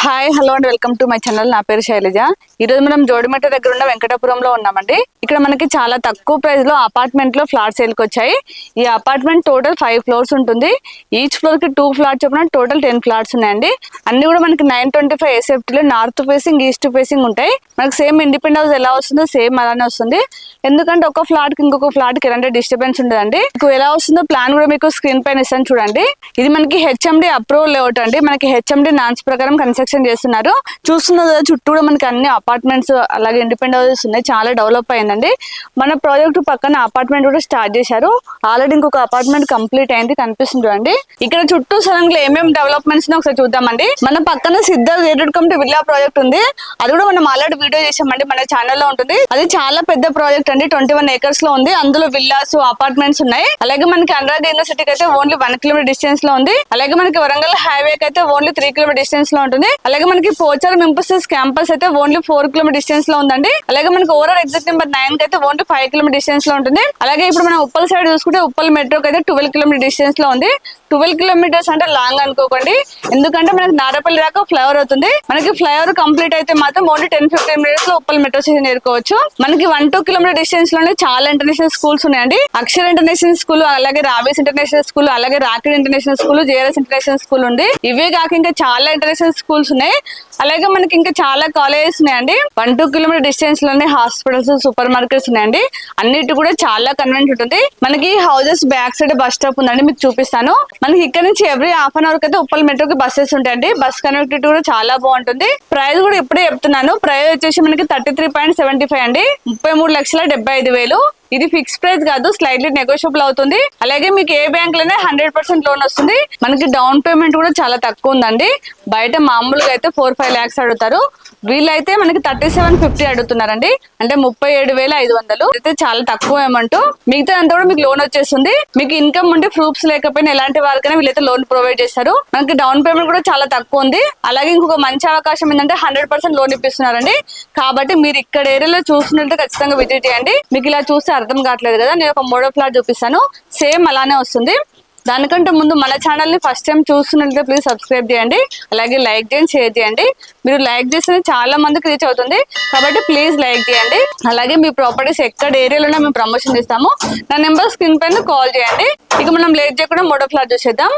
Hi hello and welcome to my channel. నా పేరు శైలజ. ఈరోజు మనం జోడిమెట్ట దగ్గర ఉన్న వెంకటాపురంలో ఉన్నామండి. ఇక్కడ మనకి చాలా తక్కువ ప్రైస్ లో అపార్ట్మెంట్ లో ఫ్లాట్ సేల్కి వచ్చాయి. ఈ అపార్ట్మెంట్ టోటల్ 5 ఫ్లోర్స్ ఉంటుంది. ఈచ్ ఫ్లోర్ కి 2 ఫ్లాట్స్ చొప్పున టోటల్ 10 ఫ్లాట్స్ ఉన్నాయండి. అన్ని కూడా మనకి 925 SFT లో నార్త్ ఫేసింగ్ ఈస్ట్ ఫేసింగ్ ఉంటాయి. మనకి సేమ్ ఇండిపెండెంట్ హౌస్ ఎలా వస్తుందో సేమ్ అలానే వస్తుంది. ఎందుకంటే ఒక ఫ్లాట్ కి ఇంకొక ఫ్లాట్ కి ఎలాంటి డిస్టర్బెన్స్ ఉండదండి. మీకు ఎలా వస్తుందో ప్లాన్ కూడా మీకు స్క్రీన్ పైన ఇస్తాను చూడండి. ఇది మనకి హెచ్ఎండి అప్రూవల్ లేఅవుట్ అండి. మనకి హెచ్ఎండి నాన్స్ ప్రకారం కన్స్ట్రక్షన్ చేస్తున్నారు. చూస్తున్నారు కదా, చుట్టూ కూడా మనకి అన్ని అపార్ట్మెంట్స్ అలాగే ఇండిపెండెంట్ హౌసెస్ ఉన్నాయి. చాలా డెవలప్ అయిందండి. మన ప్రాజెక్ట్ పక్కన అపార్ట్మెంట్ కూడా స్టార్ట్ చేశారు. ఆల్రెడీ ఇంకొక అపార్ట్మెంట్ కంప్లీట్ అయింది, కనిపిస్తుంది అండి. ఇక్కడ చుట్టూ సడన్ గా ఏమేమి డెవలప్మెంట్స్ ఒకసారి చూద్దామండి. మన పక్కన సిద్ధ గేటెడ్ కమ్యూనిటీ విల్లా ప్రాజెక్ట్ ఉంది. అది కూడా మనం ఆల్రెడీ వీడియో చేసామండి, మన ఛానల్లో ఉంటుంది. అది చాలా పెద్ద ప్రాజెక్ట్ అండి. 21 acres లో ఉంది. అందులో విల్లాస్ అపార్ట్మెంట్స్ ఉన్నాయి. అలాగే మనకి అనురాగ్ యూనివర్సిటీకి అయితే ఓన్లీ 1 kilometer డిస్టెన్స్ లో ఉంది. అలాగే మనకి వరంగల్ హైవే అయితే ఓన్లీ 3 kilometer డిస్టెన్స్ లో ఉంటుంది. అలాగే మనకి పోచారం ఇంపస్టర్స్ క్యాంపస్ అయితే ఓన్లీ 4 kilometer డిస్టెన్స్ లో ఉందండి. అలాగే మనకి ఓవరాల్ ఎగ్జిట్ నెంబర్ 9 కి అయితే ఓన్లీ 5 kilometer డిస్టెన్స్ లో ఉంటుంది. అలాగే ఇప్పుడు మనం ఉప్పల్ సైడ్ చూసుకుంటే ఉప్పల్ మెట్రోకి అయితే 12 kilometer డిస్టెన్స్ లో ఉంది. 12 kilometers అంటే లాంగ్ అనుకోకండి, ఎందుకంటే మనకి నారపల్లి దాకా ఫ్లైఓవర్ అవుతుంది. మనకి ఫ్లైఓవర్ కంప్లీట్ అయితే మాత్రం ఓన్లీ 10-15 minutes లో ఉప్పల్ మెట్రో స్టేషన్ చేరుకోవచ్చు. మనకి 1-2 kilometer డిస్టెన్స్ లోనే చాలా ఇంటర్నేషనల్ స్కూల్స్ ఉన్నాయండి. అక్షర ఇంటర్నేషనల్ స్కూల్, అలాగే రావేస్ ఇంటర్నేషనల్ స్కూల్, అలాగే rocket international school, JRS international school ఉంది. ఇవే కాక ఇంకా చాలా ఇంటర్నేషనల్ స్కూల్స్ ఉన్నాయి. అలాగే మనకి ఇంకా చాలా కాలేజెస్ ఉన్నాయండి. 1-2 kilometer డిస్టెన్స్ లోనే హాస్పిటల్స్, సూపర్ మార్కెట్స్ ఉన్నాయండి. అన్నిటి కూడా చాలా కన్వీనియంట్ ఉంటుంది. మనకి houses back side bus stop ఉందండి, మీకు చూపిస్తాను. మనకి ఇక్కడ నుంచి ఎవ్రీ హాఫ్ అన్ అవర్ అయితే ఉప్పల్ మెట్రోకి బస్సెస్ ఉంటాయండి. బస్ కనెక్టివిటీ కూడా చాలా బాగుంటుంది. ప్రైస్ కూడా ఇప్పుడే చెప్తున్నాను. ప్రైస్ వచ్చేసి మనకి 33.75 అండి. 33,75,000. ఇది ఫిక్స్ ప్రైస్ కాదు, స్లైట్లీ నెగోషియబుల్ అవుతుంది. అలాగే మీకు ఏ బ్యాంక్ లోనే 100% లోన్ వస్తుంది. మనకి డౌన్ పేమెంట్ కూడా చాలా తక్కువ ఉందండి. బయట మామూలుగా అయితే 4-5 lakhs అడుగుతారు. వీళ్ళైతే మనకి 3750 అడుగుతున్నారండి. అంటే 37,500 అయితే చాలా తక్కువ అమౌంట్. మిగతా అంతా కూడా మీకు లోన్ వచ్చేస్తుంది. మీకు ఇన్కమ్ ఉంటే ప్రూఫ్స్ లేకపోయినా ఎలాంటి వారికైనా వీళ్ళైతే లోన్ ప్రొవైడ్ చేస్తారు. మనకి డౌన్ పేమెంట్ కూడా చాలా తక్కువ ఉంది. అలాగే ఇంకొక మంచి అవకాశం ఏంటంటే 100% లోన్ ఇప్పిస్తున్నారండి. కాబట్టి మీరు ఇక్కడ ఏరియాలో చూస్తున్నట్టు ఖచ్చితంగా విజిట్ చేయండి. మీకు ఇలా చూస్తే అర్థం కావట్లేదు కదా, నేను ఒక మోడల్ ఫ్లాట్ చూపిస్తాను, సేమ్ అలానే వస్తుంది. దానికంటే ముందు మన ఛానల్ ని ఫస్ట్ టైం చూస్తున్నట్లయితే ప్లీజ్ సబ్స్క్రైబ్ చేయండి. అలాగే లైక్ చేయండి, షేర్ చేయండి. మీరు లైక్ చేస్తే చాలా మందికి రీచ్ అవుతుంది, కాబట్టి ప్లీజ్ లైక్ చేయండి. అలాగే మీ ప్రాపర్టీస్ ఎక్కడ ఏరియాలోనే మేము ప్రమోషన్ చేస్తాము. నా నెంబర్ స్క్రీన్ పైన కాల్ చేయండి. ఇక మనం లేట్ చేయకుండా మోడల్ ఫ్లాట్ చూసేద్దాం.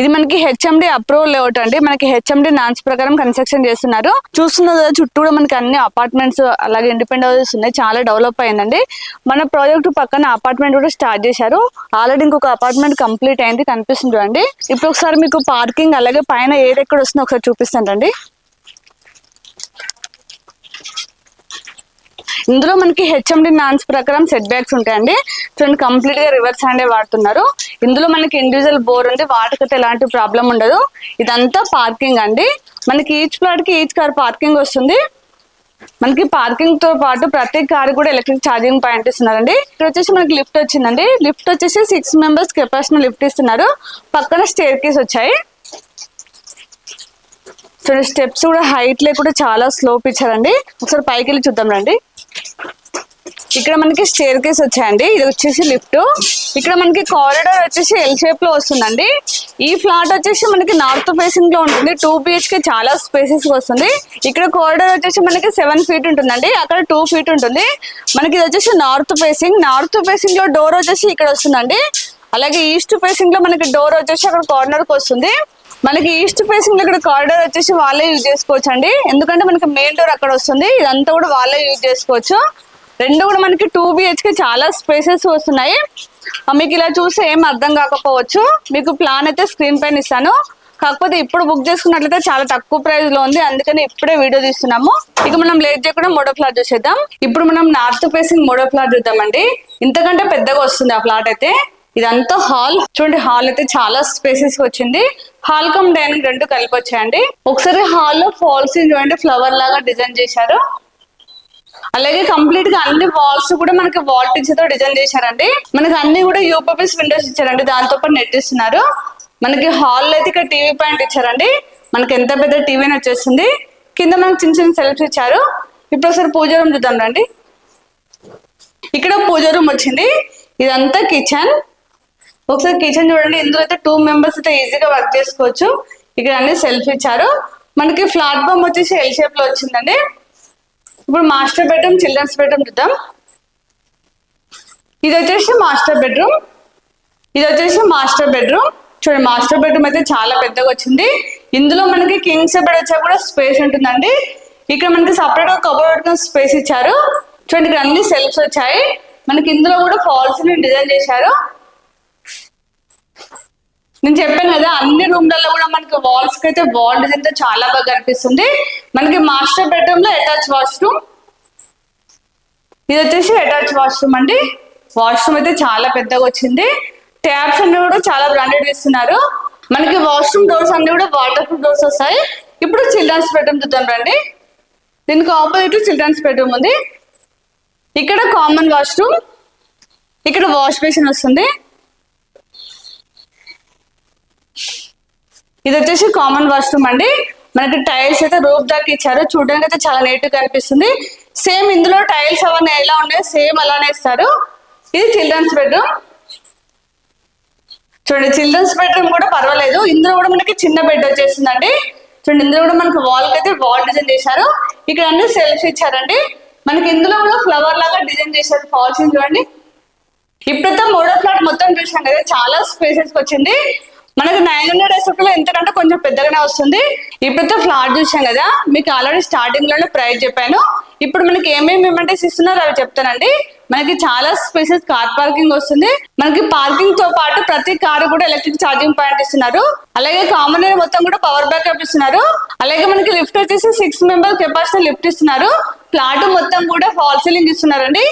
ఇది మనకి హెచ్ఎండి అప్రూవల్ లేఅవుట్ అండి. మనకి హెచ్ఎండి నాన్స్ ప్రకారం కన్స్ట్రక్షన్ చేస్తున్నారు. చూస్తున్నారు కదా, చుట్టూ కూడా మనకి అన్ని అపార్ట్మెంట్స్ అలాగే ఇండిపెండెంట్ హౌసెస్ ఉన్నాయి. చాలా డెవలప్ అయిందండి. మన ప్రాజెక్ట్ పక్కన అపార్ట్మెంట్ కూడా స్టార్ట్ చేశారు. ఆల్రెడీ ఇంకొక అపార్ట్మెంట్ కంప్లీట్ అయింది, కనిపిస్తుంది అండి. ఇప్పుడు ఒకసారి మీకు పార్కింగ్ అలాగే పైన ఏది ఎక్కడ వస్తుందో ఒకసారి చూపిస్తానండి. ఇందులో మనకి హెచ్ఎండి నాన్స్ ప్రకారం సెట్ బ్యాక్స్ ఉంటాయండి. చూడండి, కంప్లీట్ గా రివర్స్ హ్యాండే వాడుతున్నారు. ఇందులో మనకి ఇండివిజువల్ బోర్ ఉంది, వాటికైతే ఎలాంటి ప్రాబ్లం ఉండదు. ఇదంతా పార్కింగ్ అండి. మనకి ఈచ్ ఫ్లాట్ కి ఈచ్ కార్ పార్కింగ్ వస్తుంది. మనకి పార్కింగ్ తో పాటు ప్రతి కార్ కూడా ఎలక్ట్రిక్ ఛార్జింగ్ పాయింట్ ఇస్తున్నారండి. ఇక్కడ వచ్చేసి మనకి లిఫ్ట్ వచ్చిందండి. లిఫ్ట్ వచ్చేసి 6 members కెపాసిటీ లిఫ్ట్ ఇస్తున్నారు. పక్కన స్టేర్ కేస్ వచ్చాయి. చూడండి, స్టెప్స్ కూడా హైట్ లే కూడా చాలా స్లోప్ ఇచ్చారండి. ఒకసారి పైకి వెళ్ళి చూద్దాం రండి. ఇక్కడ మనకి స్టేర్ కేస్ వచ్చాయండి. ఇది వచ్చేసి లిఫ్ట్. ఇక్కడ మనకి కారిడార్ వచ్చేసి ఎల్ షేప్ లో వస్తుందండి. ఈ ఫ్లాట్ వచ్చేసి మనకి నార్త్ ఫేసింగ్ లో ఉంటుంది. 2 BHK చాలా స్పేసెస్ వస్తుంది. ఇక్కడ కారిడార్ వచ్చేసి మనకి 7 feet ఉంటుందండి. అక్కడ 2 feet ఉంటుంది. మనకి ఇది వచ్చేసి నార్త్ ఫేసింగ్. నార్త్ ఫేసింగ్ లో డోర్ వచ్చేసి ఇక్కడ వస్తుందండి. అలాగే ఈస్ట్ ఫేసింగ్ లో మనకి డోర్ వచ్చేసి అక్కడ కార్నర్ కి వస్తుంది. మనకి ఈస్ట్ ఫేసింగ్ లో ఇక్కడ కారిడార్ వచ్చేసి వాళ్ళే యూజ్ చేసుకోవచ్చు అండి. ఎందుకంటే మనకి మెయిన్ డోర్ అక్కడ వస్తుంది. ఇదంతా కూడా వాళ్ళే యూజ్ చేసుకోవచ్చు. రెండు కూడా మనకి 2 BHK చాలా స్పేసెస్ వస్తున్నాయి. మీకు ఇలా చూస్తే ఏం అర్థం కాకపోవచ్చు. మీకు ప్లాన్ అయితే స్క్రీన్ పైన ఇస్తాను. కాకపోతే ఇప్పుడు బుక్ చేసుకున్నట్లయితే చాలా తక్కువ ప్రైస్ లో ఉంది, అందుకని ఇప్పుడే వీడియో తీస్తున్నాము. ఇక మనం లేట్ చేయకుండా మోడో ఫ్లాట్ చూసేద్దాం. ఇప్పుడు మనం నార్త్ ఫేసింగ్ మోడో ఫ్లాట్ చూద్దామండి. ఇంతకంటే పెద్దగా వస్తుంది ఆ ఫ్లాట్ అయితే. ఇదంతా హాల్. చూడండి, హాల్ అయితే చాలా స్పేసెస్ వచ్చింది. హాల్ కమ్ డైనింగ్ రెండు కలిపి వచ్చాయండి. ఒకసారి హాల్ లో ఫాల్స్ చూడండి, ఫ్లవర్ లాగా డిజైన్ చేశారు. అలాగే కంప్లీట్ గా అన్ని వాల్స్ కూడా మనకి వాల్ తో డిజైన్ చేశారండి. మనకి అన్ని కూడా యూపీఎస్ విండోస్ ఇచ్చారండి, దాంతో పాటు నెట్ ఇస్తున్నారు. మనకి హాల్ అయితే ఇక్కడ టీవీ పాయింట్ ఇచ్చారండి. మనకి ఎంత పెద్ద టీవీ వచ్చేస్తుంది. కింద మనకి చిన్న చిన్న సెల్ఫ్స్ ఇచ్చారు. ఇప్పుడు ఒకసారి పూజ రూమ్ చూద్దాం రండి. ఇక్కడ పూజ రూమ్ వచ్చింది. ఇదంతా కిచెన్. ఒకసారి కిచెన్ చూడండి. ఇందులో అయితే 2 మెంబర్స్ అయితే ఈజీగా వర్క్ చేసుకోవచ్చు. ఇక్కడ అన్ని సెల్ఫ్ ఇచ్చారు. మనకి ప్లాట్ఫామ్ వచ్చేసి ఎల్ షేప్ లో వచ్చిందండి. ఇప్పుడు మాస్టర్ బెడ్రూమ్, చిల్డ్రన్స్ బెడ్రూమ్ చూద్దాం. ఇది వచ్చేసి మాస్టర్ బెడ్రూమ్. ఇది వచ్చేసి మాస్టర్ బెడ్రూమ్. చూడండి, మాస్టర్ బెడ్రూమ్ అయితే చాలా పెద్దగా వచ్చింది. ఇందులో మనకి కింగ్స్ బెడ్ వచ్చా కూడా స్పేస్ ఉంటుందండి. ఇక్కడ మనకి సపరేట్ గా కబోర్డ్ స్పేస్ ఇచ్చారు. చూడండి, ఇక్కడ అన్ని సెల్ఫ్స్ వచ్చాయి. మనకి ఇందులో కూడా ఫాల్స్ ని డిజైన్ చేశారు. నేను చెప్పాను కదా, అన్ని రూమ్లలో కూడా మనకి వాల్స్ కి అయితే వాల్ డిజైన్ తో చాలా బాగా కనిపిస్తుంది. మనకి మాస్టర్ బెడ్రూమ్ లో అటాచ్ వాష్రూమ్. ఇది వచ్చేసి అటాచ్ వాష్రూమ్ అండి. వాష్రూమ్ అయితే చాలా పెద్దగా వచ్చింది. ట్యాప్స్ అన్ని కూడా చాలా బ్రాండెడ్ ఇస్తున్నారు. మనకి వాష్రూమ్ డోర్స్ అన్ని కూడా వాటర్ ప్రూఫ్ డోర్స్ వస్తాయి. ఇప్పుడు చిల్డ్రన్స్ బెడ్రూమ్ చూద్దాం రండి. దీనికి ఆపోజిట్ చిల్డ్రన్స్ బెడ్రూమ్ ఉంది. ఇక్కడ కామన్ వాష్రూమ్. ఇక్కడ వాష్ బేసిన్ వస్తుంది. ఇది వచ్చేసి కామన్ వాష్రూమ్ అండి. మనకి టైల్స్ అయితే రూఫ్ దాకా ఇచ్చారు. చూడడానికి అయితే చాలా నీట్ గా కనిపిస్తుంది. సేమ్ ఇందులో టైల్స్ అవన్నీ ఎలా ఉన్నాయో సేమ్ అలానే ఇస్తారు. ఇది చిల్డ్రన్స్ బెడ్రూమ్. చూడండి, చిల్డ్రన్స్ బెడ్రూమ్ కూడా పర్వాలేదు. ఇందులో కూడా మనకి చిన్న బెడ్ వచ్చేసిందండి. చూడండి, ఇందులో కూడా మనకి వాల్ కి అయితే వాల్ డిజైన్ చేశారు. ఇక్కడ అన్ని సెల్ఫ్ ఇచ్చారండి. మనకి ఇందులో కూడా ఫ్లవర్ లాగా డిజైన్ చేశారు. ఫాల్స్ చూడండి. ఇప్పుడైతే 3వ ఫ్లాట్ మొత్తం చూసాం కదా, చాలా స్పేసెస్ వచ్చింది. మనకి 900 SFT లో ఎంతకంటే కొంచెం పెద్దగానే వస్తుంది. ఇప్పుడైతే ఫ్లాట్ చూసాం కదా, మీకు ఆల్రెడీ స్టార్టింగ్ లోనే ప్రైస్ చెప్పాను. ఇప్పుడు మనకి ఏమేమి అమౌంట్స్ ఇస్తున్నారు అవి చెప్తానండి. మనకి చాలా స్పేసెస్ కార్ పార్కింగ్ వస్తుంది. మనకి పార్కింగ్ తో పాటు ప్రతి కారు కూడా ఎలక్ట్రిక్ ఛార్జింగ్ పాయింట్ ఇస్తున్నారు. అలాగే కామన్ ఏరియా మొత్తం కూడా పవర్ బ్యాకప్ ఇస్తున్నారు. అలాగే మనకి లిఫ్ట్ వచ్చేసి 6 మెంబర్ కెపాసిటీ లిఫ్ట్ ఇస్తున్నారు. ఫ్లాట్ మొత్తం కూడా ఫాల్ సీలింగ్ ఇస్తున్నారండి.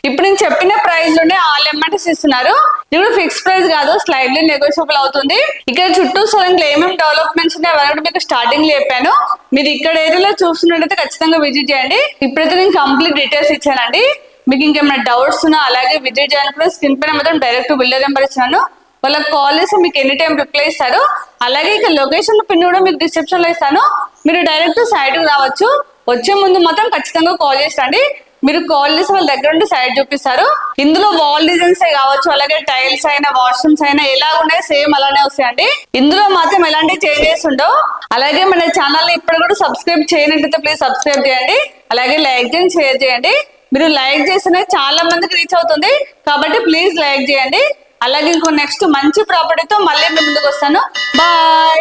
ఇప్పుడు నేను చెప్పిన ప్రైస్ లోనే ఆల్ అమౌంట్స్ ఇస్తున్నారు. ఇది ఫిక్స్ ప్రైస్ కాదు, స్లైడ్లీ నెగోషియబుల్ అవుతుంది. ఇక్కడ చుట్టూ సొరంలో ఏమేమి డెవలప్మెంట్స్ ఉన్నాయి అవన్నీ మీకు స్టార్టింగ్ లో చెప్పాను. మీరు ఇక్కడ ఏరియాలో చూస్తున్నట్టయితే ఖచ్చితంగా విజిట్ చేయండి. ఇప్పుడైతే నేను కంప్లీట్ డీటెయిల్స్ ఇచ్చానండి. మీకు ఇంకేమైనా డౌట్స్ ఉన్నా అలాగే విజిట్ చేయాలనుకున్న స్క్రీన్ పైన మాత్రం డైరెక్ట్ బిల్డర్ నెంబర్ ఇస్తున్నాను. వాళ్ళకి కాల్ చేసి మీకు ఎనీ టైం రిప్లై ఇస్తారు. అలాగే ఇక లొకేషన్ పిన్ కూడా మీకు డిస్క్రిప్షన్ లో ఇస్తాను. మీరు డైరెక్ట్ సైట్ కి రావచ్చు. వచ్చే ముందు మాత్రం ఖచ్చితంగా కాల్ చేసండి. మీరు కాల్ చేసి వాళ్ళ దగ్గర ఉండి సైట్ చూపిస్తారు. ఇందులో వాల్ డిజైన్స్ కావచ్చు, అలాగే టైల్స్ అయినా వాష్రూమ్స్ అయినా ఎలా ఉన్నాయి సేమ్ అలానే వస్తాయండి. ఇందులో మాత్రం ఎలాంటి చేంజెస్ ఉండవు. అలాగే మన ఛానల్ ఇప్పుడు కూడా సబ్స్క్రైబ్ చేయనట్లయితే ప్లీజ్ సబ్స్క్రైబ్ చేయండి. అలాగే లైక్ చేయండి, షేర్ చేయండి. మీరు లైక్ చేస్తేనే చాలా మందికి రీచ్ అవుతుంది కాబట్టి ప్లీజ్ లైక్ చేయండి. అలాగే ఇంకో నెక్స్ట్ మంచి ప్రాపర్టీతో మళ్ళీ మీ ముందుకు వస్తాను. బాయ్.